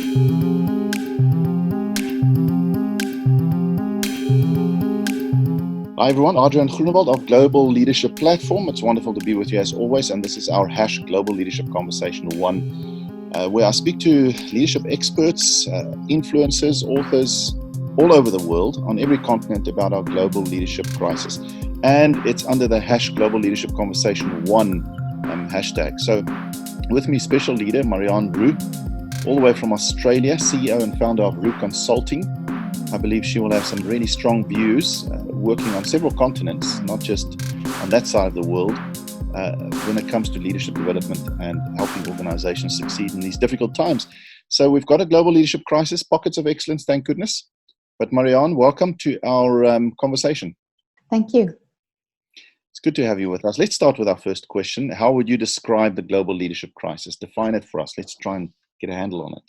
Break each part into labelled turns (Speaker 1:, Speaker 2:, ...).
Speaker 1: Hi everyone, Adrian Groenewald of Global Leadership Platform. It's wonderful to be with you as always, and this is our Global Leadership Conversation 1, where I speak to leadership experts, influencers, authors all over the world, on every continent, about our global leadership crisis. And it's under the Global Leadership Conversation 1 hashtag. So with me, special leader Marianne Roux, all the way from Australia, CEO and founder of Roux Consulting. I believe she will have some really strong views, working on several continents, not just on that side of the world, when it comes to leadership development and helping organizations succeed in these difficult times. So we've got a global leadership crisis, pockets of excellence, thank goodness. But Marianne, welcome to our conversation.
Speaker 2: Thank you.
Speaker 1: It's good to have you with us. Let's start with our first question. How would you describe the global leadership crisis? Define it for us. Let's try and get a handle on it.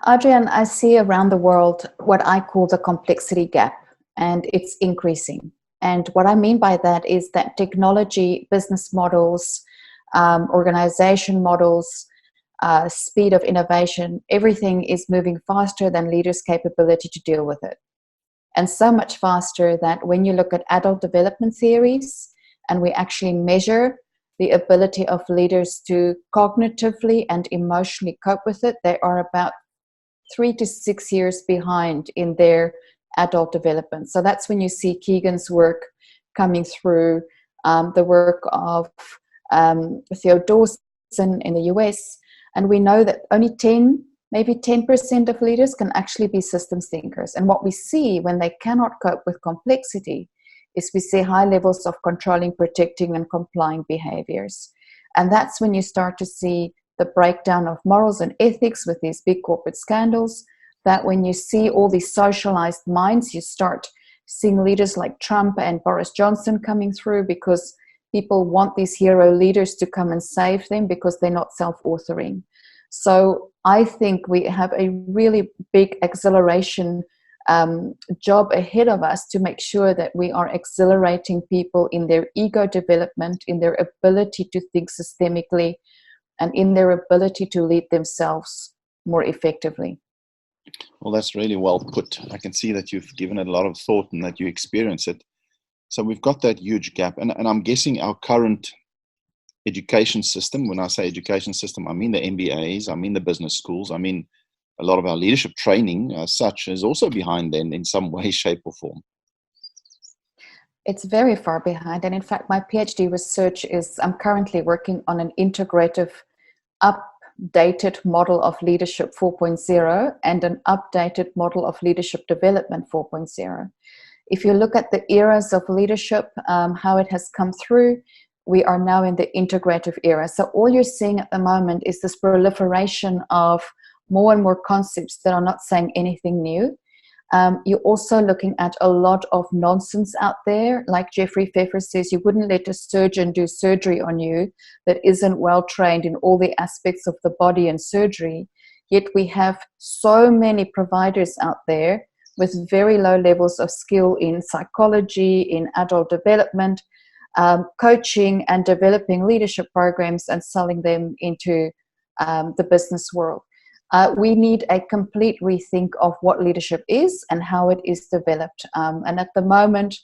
Speaker 2: Adrian, I see around the world what I call the complexity gap, and it's increasing. And what I mean by that is that technology, business models, organization models, speed of innovation, everything is moving faster than leaders' capability to deal with it. And so much faster that when you look at adult development theories and we actually measure the ability of leaders to cognitively and emotionally cope with it, they are about 3 to 6 years behind in their adult development. So that's when you see Keegan's work coming through, the work of Theo Dawson in the US. And we know that only 10% of leaders can actually be systems thinkers. And what we see when they cannot cope with complexity is we see high levels of controlling, protecting, and complying behaviors. And that's when you start to see the breakdown of morals and ethics with these big corporate scandals, that when you see all these socialized minds, you start seeing leaders like Trump and Boris Johnson coming through because people want these hero leaders to come and save them because they're not self-authoring. So I think we have a really big acceleration job ahead of us to make sure that we are accelerating people in their ego development, in their ability to think systemically, and in their ability to lead themselves more effectively.
Speaker 1: Well, that's really well put. I can see that you've given it a lot of thought and that you experience it. So we've got that huge gap. And I'm guessing our current education system, when I say education system, I mean the MBAs, I mean the business schools, I mean a lot of our leadership training as such is also behind them in some way, shape or form.
Speaker 2: It's very far behind. And in fact, my PhD research is, I'm currently working on an integrative, updated model of leadership 4.0 and an updated model of leadership development 4.0. If you look at the eras of leadership, how it has come through, we are now in the integrative era. So all you're seeing at the moment is this proliferation of more and more concepts that are not saying anything new. You're also looking at a lot of nonsense out there. Like Jeffrey Pfeffer says, you wouldn't let a surgeon do surgery on you that isn't well trained in all the aspects of the body and surgery. Yet we have so many providers out there with very low levels of skill in psychology, in adult development, coaching and developing leadership programs and selling them into the business world. We need a complete rethink of what leadership is and how it is developed. And at the moment,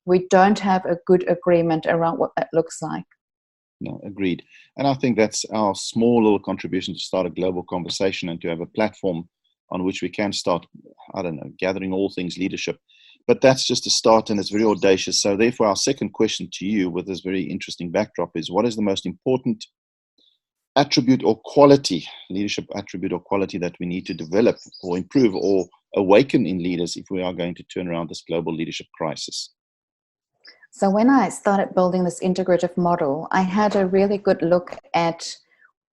Speaker 2: we don't have a good agreement around what that looks like.
Speaker 1: No, agreed. And I think that's our small little contribution to start a global conversation and to have a platform on which we can start, gathering all things leadership. But that's just a start and it's very audacious. So therefore, our second question to you with this very interesting backdrop is, what is the most important attribute or quality, leadership attribute or quality that we need to develop or improve or awaken in leaders if we are going to turn around this global leadership crisis?
Speaker 2: So when I started building this integrative model, I had a really good look at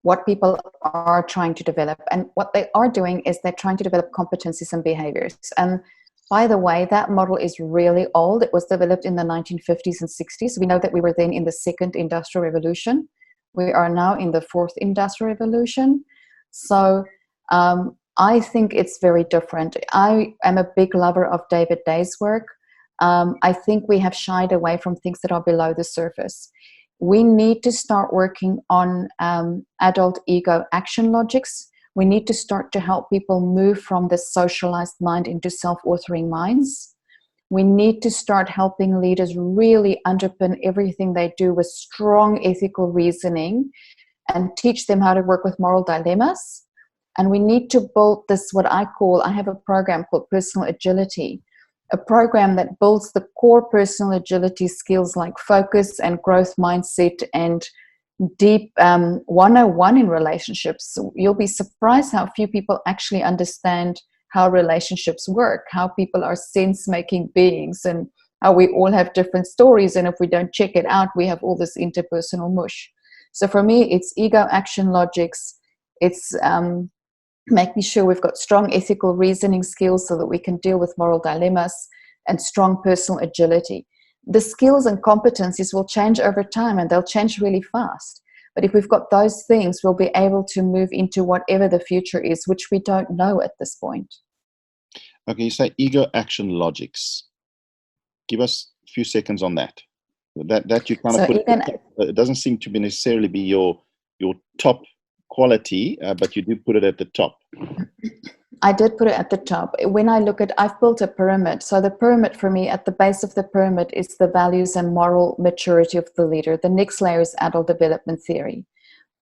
Speaker 2: what people are trying to develop. And what they are doing is they're trying to develop competencies and behaviors. And by the way, that model is really old. It was developed in the 1950s and 60s. We know that we were then in the second industrial revolution. We are now in the fourth industrial revolution. So I think it's very different. I am a big lover of David Day's work. I think we have shied away from things that are below the surface. We need to start working on adult ego action logics. We need to start to help people move from the socialized mind into self-authoring minds. We need to start helping leaders really underpin everything they do with strong ethical reasoning and teach them how to work with moral dilemmas. And we need to build this, what I have a program called Personal Agility, a program that builds the core personal agility skills like focus and growth mindset and deep 101 in relationships. So you'll be surprised how few people actually understand how relationships work, how people are sense-making beings, and how we all have different stories. And if we don't check it out, we have all this interpersonal mush. So for me, it's ego, action, logics. It's making sure we've got strong ethical reasoning skills so that we can deal with moral dilemmas, and strong personal agility. The skills and competencies will change over time, and they'll change really fast. But if we've got those things, we'll be able to move into whatever the future is, which we don't know at this point.
Speaker 1: Okay, you say ego, action, logics. Give us a few seconds on that. That you kind of put it doesn't seem to be necessarily be your top quality, but you do put it at the top.
Speaker 2: I did put it at the top. When I look at, I've built a pyramid. So the pyramid for me, at the base of the pyramid is the values and moral maturity of the leader. The next layer is adult development theory.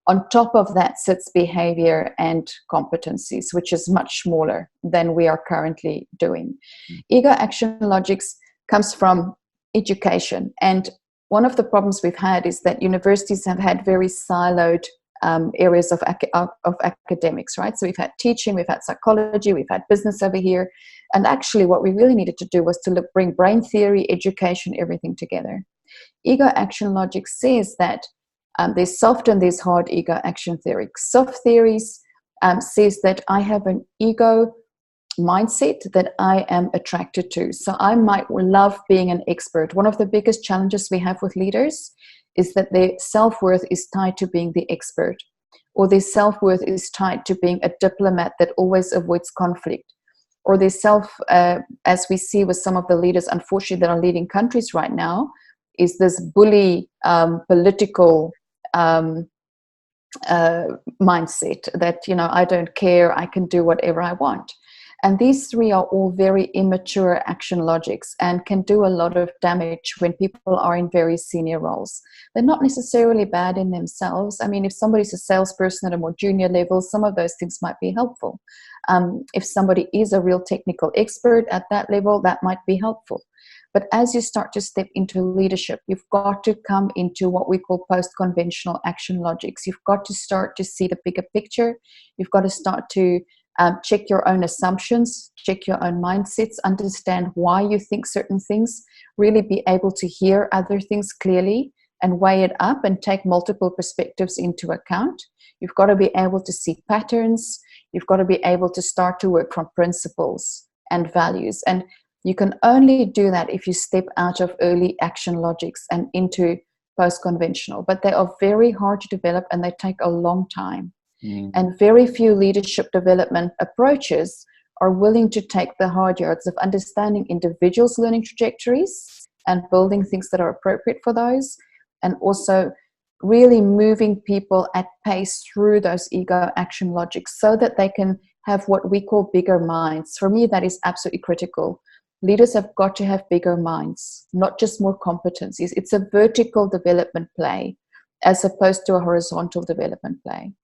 Speaker 2: On top of that sits behavior and competencies, which is much smaller than we are currently doing. Ego, action, logics comes from education. And one of the problems we've had is that universities have had very siloed areas of academics, right? So we've had teaching, we've had psychology, we've had business over here. And actually what we really needed to do was to bring brain theory, education, everything together. Ego, action, logic says that there's soft and there's hard ego, action theory. Soft theories says that I have an ego mindset that I am attracted to. So I might love being an expert. One of the biggest challenges we have with leaders is that their self-worth is tied to being the expert, or their self-worth is tied to being a diplomat that always avoids conflict, or their as we see with some of the leaders, unfortunately, that are leading countries right now, is this bully political mindset that, I don't care, I can do whatever I want. And these three are all very immature action logics and can do a lot of damage when people are in very senior roles. They're not necessarily bad in themselves. I mean, if somebody's a salesperson at a more junior level, some of those things might be helpful. If somebody is a real technical expert at that level, that might be helpful. But as you start to step into leadership, you've got to come into what we call post-conventional action logics. You've got to start to see the bigger picture. You've got to start to check your own assumptions, check your own mindsets, understand why you think certain things, really be able to hear other things clearly and weigh it up and take multiple perspectives into account. You've got to be able to see patterns. You've got to be able to start to work from principles and values. And you can only do that if you step out of early action logics and into post-conventional. But they are very hard to develop and they take a long time. And very few leadership development approaches are willing to take the hard yards of understanding individuals' learning trajectories and building things that are appropriate for those, and also really moving people at pace through those ego action logics so that they can have what we call bigger minds. For me, that is absolutely critical. Leaders have got to have bigger minds, not just more competencies. It's a vertical development play as opposed to a horizontal development play.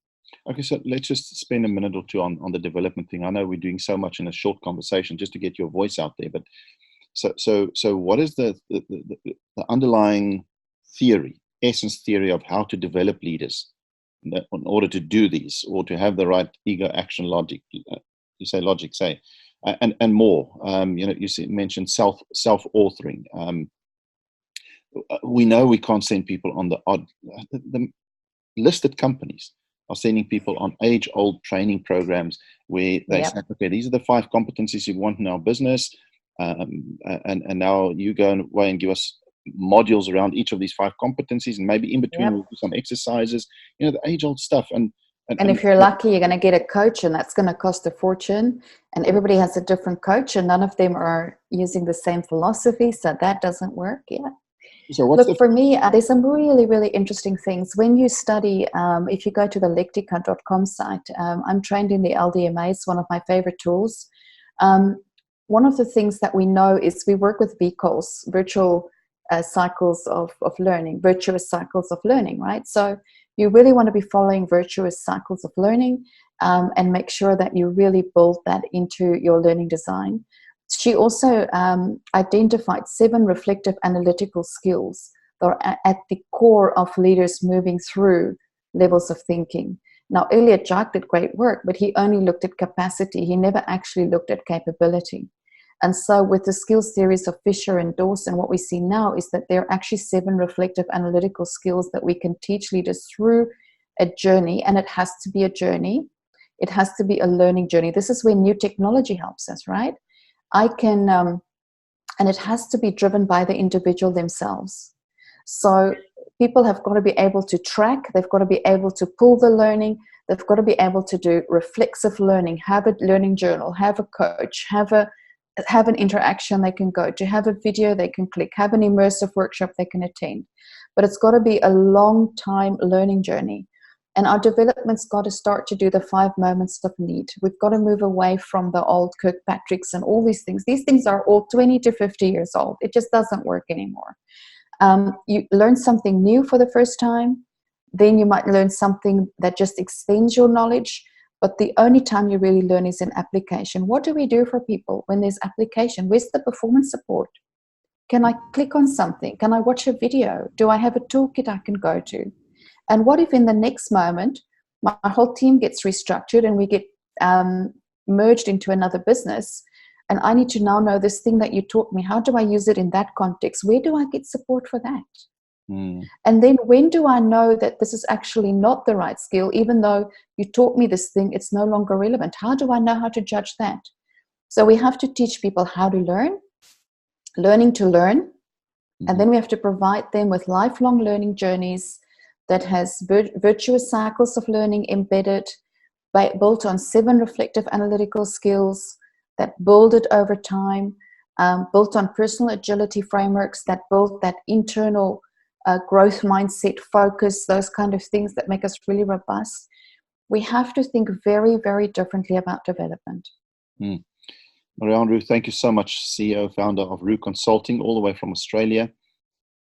Speaker 1: Okay, so let's just spend a minute or two on the development thing. I know we're doing so much in a short conversation just to get your voice out there, but so what is the underlying theory, essence theory of how to develop leaders in order to do these or to have the right ego action logic? You say logic, say, and more. You mentioned self-authoring. We know we can't send people on the listed companies are sending people on age-old training programs where they say, okay, these are the 5 competencies you want in our business, and now you go away and give us modules around each of these 5 competencies, and maybe in between we'll do some exercises, the age-old stuff. And
Speaker 2: if you're lucky, you're going to get a coach, and that's going to cost a fortune, and everybody has a different coach, and none of them are using the same philosophy, so that doesn't work.
Speaker 1: So what's
Speaker 2: Look, for me, there's some really, really interesting things. When you study, if you go to the lectica.com site, I'm trained in the LDMA. It's one of my favorite tools. Um, one of the things that we know is we work with VCOLs, virtual cycles of learning, virtuous cycles of learning, right? So you really want to be following virtuous cycles of learning, and make sure that you really build that into your learning design. She also identified 7 reflective analytical skills that are at the core of leaders moving through levels of thinking. Now, Elliot Jack did great work, but he only looked at capacity. He never actually looked at capability. And so with the skills series of Fisher and Dawson, what we see now is that there are actually 7 reflective analytical skills that we can teach leaders through a journey, and it has to be a journey. It has to be a learning journey. This is where new technology helps us, right? I can, and it has to be driven by the individual themselves. So people have got to be able to track, they've got to be able to pull the learning, they've got to be able to do reflexive learning, have a learning journal, have a coach, have an interaction they can go to, have a video they can click, have an immersive workshop they can attend. But it's got to be a long time learning journey. And our development's got to start to do the 5 moments of need. We've got to move away from the old Kirkpatricks and all these things. These things are all 20 to 50 years old. It just doesn't work anymore. You learn something new for the first time, then you might learn something that just extends your knowledge. But the only time you really learn is in application. What do we do for people when there's application? Where's the performance support? Can I click on something? Can I watch a video? Do I have a toolkit I can go to? And what if in the next moment, my whole team gets restructured and we get merged into another business, and I need to now know this thing that you taught me, how do I use it in that context? Where do I get support for that? And then when do I know that this is actually not the right skill, even though you taught me this thing, it's no longer relevant? How do I know how to judge that? So we have to teach people how to learn, learning to learn, and then we have to provide them with lifelong learning journeys that has virtuous cycles of learning embedded, built on 7 reflective analytical skills that build it over time, built on personal agility frameworks that build that internal growth mindset, focus, those kind of things that make us really robust. We have to think very, very differently about development.
Speaker 1: Marianne, Roux, thank you so much, CEO, founder of Roux Consulting, all the way from Australia.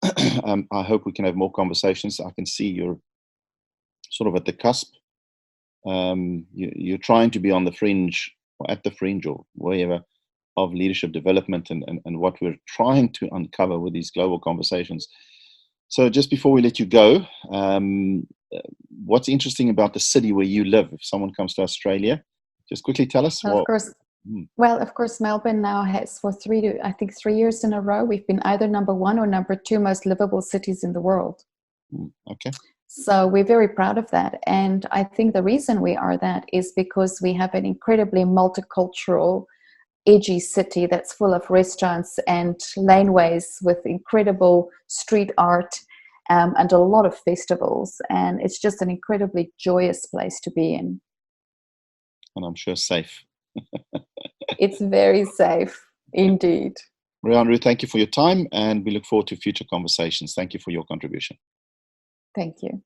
Speaker 1: I hope we can have more conversations. I can see you're sort of at the cusp. You're trying to be on the fringe, or at the fringe, or wherever, of leadership development and what we're trying to uncover with these global conversations. So just before we let you go, what's interesting about the city where you live? If someone comes to Australia, just quickly tell us.
Speaker 2: Of course. Well, of course, Melbourne now has for 3 years in a row, we've been either number 1 or number 2 most livable cities in the world.
Speaker 1: Okay.
Speaker 2: So we're very proud of that. And I think the reason we are that is because we have an incredibly multicultural, edgy city that's full of restaurants and laneways with incredible street art, and a lot of festivals. And it's just an incredibly joyous place to be in.
Speaker 1: And I'm sure safe.
Speaker 2: It's very safe, indeed.
Speaker 1: Marianne, Roux, thank you for your time, and we look forward to future conversations. Thank you for your contribution.
Speaker 2: Thank you.